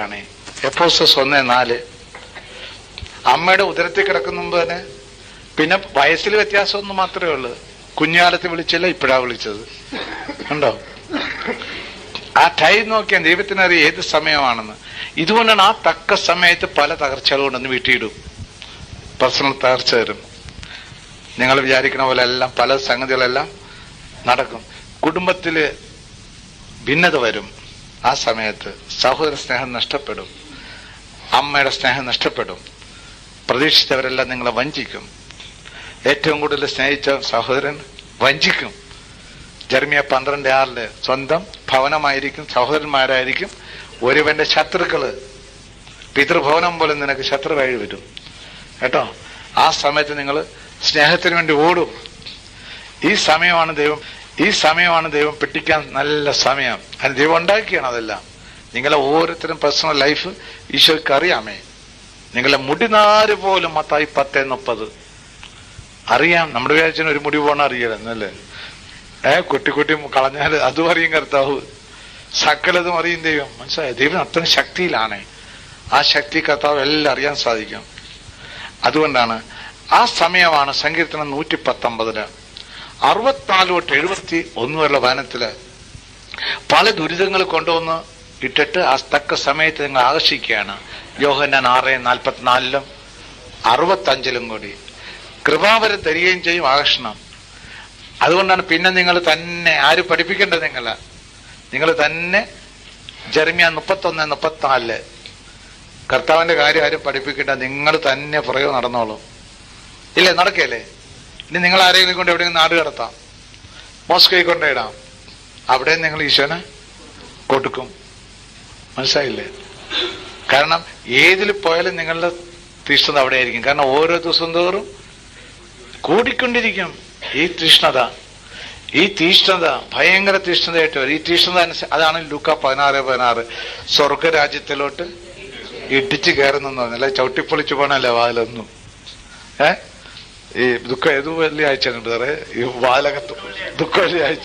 ആണ്. എഫെസോസ് 1:4. അമ്മയുടെ ഉദരത്തിൽ കിടക്കുന്ന മുമ്പ് തന്നെ, പിന്നെ വയസ്സിൽ വ്യത്യാസമൊന്നും മാത്രമേ ഉള്ളൂ. കുഞ്ഞുകാലത്ത് വിളിച്ചില്ല, ഇപ്പോഴാ വിളിച്ചത്. ഉണ്ടോ? ആ ടൈം നോക്കിയാൽ ദൈവത്തിനറിയാം ഏത് സമയമാണെന്ന്. ഇതുകൊണ്ടാണ് ആ തക്ക സമയത്ത് പല തകർച്ചകൾ കൊണ്ടൊന്ന് വീട്ടിയിടും, പേഴ്സണൽ തകർച്ച വരും. നിങ്ങൾ വിചാരിക്കുന്ന പോലെ എല്ലാം പല സംഗതികളെല്ലാം നടക്കും. കുടുംബത്തില് ഭിന്നത വരും. ആ സമയത്ത് സഹോദര സ്നേഹം നഷ്ടപ്പെടും, അമ്മയുടെ സ്നേഹം നഷ്ടപ്പെടും, പ്രതീക്ഷിച്ചവരെല്ലാം നിങ്ങളെ വഞ്ചിക്കും. ഏറ്റവും കൂടുതൽ സ്നേഹിച്ച സഹോദരൻ വഞ്ചിക്കും. ജെറമ്യ 12:6 സ്വന്തം ഭവനമായിരിക്കും, സഹോദരന്മാരായിരിക്കും ഒരുവന്റെ ശത്രുക്കള്. പിതൃഭവനം പോലെ നിനക്ക് ശത്രുവായി വരും കേട്ടോ. ആ സമയത്ത് നിങ്ങൾ സ്നേഹത്തിന് വേണ്ടി ഓടും. ഈ സമയമാണ് ദൈവം പെട്ടിക്കാൻ നല്ല സമയം. അതിന് ദൈവം ഉണ്ടാക്കിയാണ് അതെല്ലാം. നിങ്ങളെ ഓരോരുത്തരും പേഴ്സണൽ ലൈഫ് ഈശോയ്ക്ക് അറിയാമേ. നിങ്ങളെ മുടിനാര് പോലും മത്തായി 10:30 അറിയാം. നമ്മുടെ വിചാരിച്ചാൽ ഒരു മുടി പോകണം അറിയില്ല എന്നല്ലേ. കുട്ടി കളഞ്ഞാൽ അതും അറിയും കർത്താവ്, സകലതും അറിയും ദൈവം. മനസ്സിലായോ? ദൈവം അത്രയും ശക്തിയിലാണ്. ആ ശക്തി കർത്താവ് എല്ലാം അറിയാൻ സാധിക്കും. അതുകൊണ്ടാണ് ആ സമയമാണ് സങ്കീർത്തനം 119 64 തൊട്ട് 71 വരെയുള്ള വചനത്തില് പല ദുരിതങ്ങൾ കൊണ്ടുവന്ന് ഇട്ടിട്ട് ആ തക്ക സമയത്ത് നിങ്ങൾ ആകർഷിക്കുകയാണ്. യോഹന്നാൻ 6:44 65 കൂടി കൃപാവരം തരികയും ചെയ്യും ആകർഷണം. അതുകൊണ്ടാണ് പിന്നെ നിങ്ങൾ തന്നെ, ആരും പഠിപ്പിക്കേണ്ടത് നിങ്ങൾ തന്നെ. ജെറമ്യ 31:34 കർത്താവിന്റെ കാര്യം ആരും പഠിപ്പിക്കേണ്ട, നിങ്ങൾ തന്നെ പുറകെ നടന്നോളും. ഇല്ലേ? നടക്കല്ലേ? ഇനി നിങ്ങൾ ആരെങ്കിലും കൊണ്ട് എവിടെയെങ്കിലും നാട് കടത്താം, മോസ്കോയിൽ കൊണ്ടിടാം, അവിടെ നിങ്ങൾ ഈശോനെ കൊടുക്കും. മനസ്സിലായില്ലേ? കാരണം ഏതിൽ പോയാലും നിങ്ങളുടെ തീഷ്ണത അവിടെ ആയിരിക്കും. കാരണം ഓരോ ദിവസം തോറും കൂടിക്കൊണ്ടിരിക്കും ഈ തീഷ്ണത ഭയങ്കര തീഷ്ണതയായിട്ട് വരും. ഈ തീഷ്ണത അതാണ് ലൂക്ക 16:16 സ്വർഗരാജ്യത്തിലോട്ട് ഇടിച്ചു കയറുന്നെന്ന് പറഞ്ഞാൽ ചവിട്ടിപ്പൊളിച്ചു പോകണല്ലേ വാതിലൊന്നും. ഈ ദുഃഖം ഏത് വെള്ളിയാഴ്ച ഉണ്ട് സാറേ? ഈ വാലകത്ത് ദുഃഖ വെള്ളിയാഴ്ച.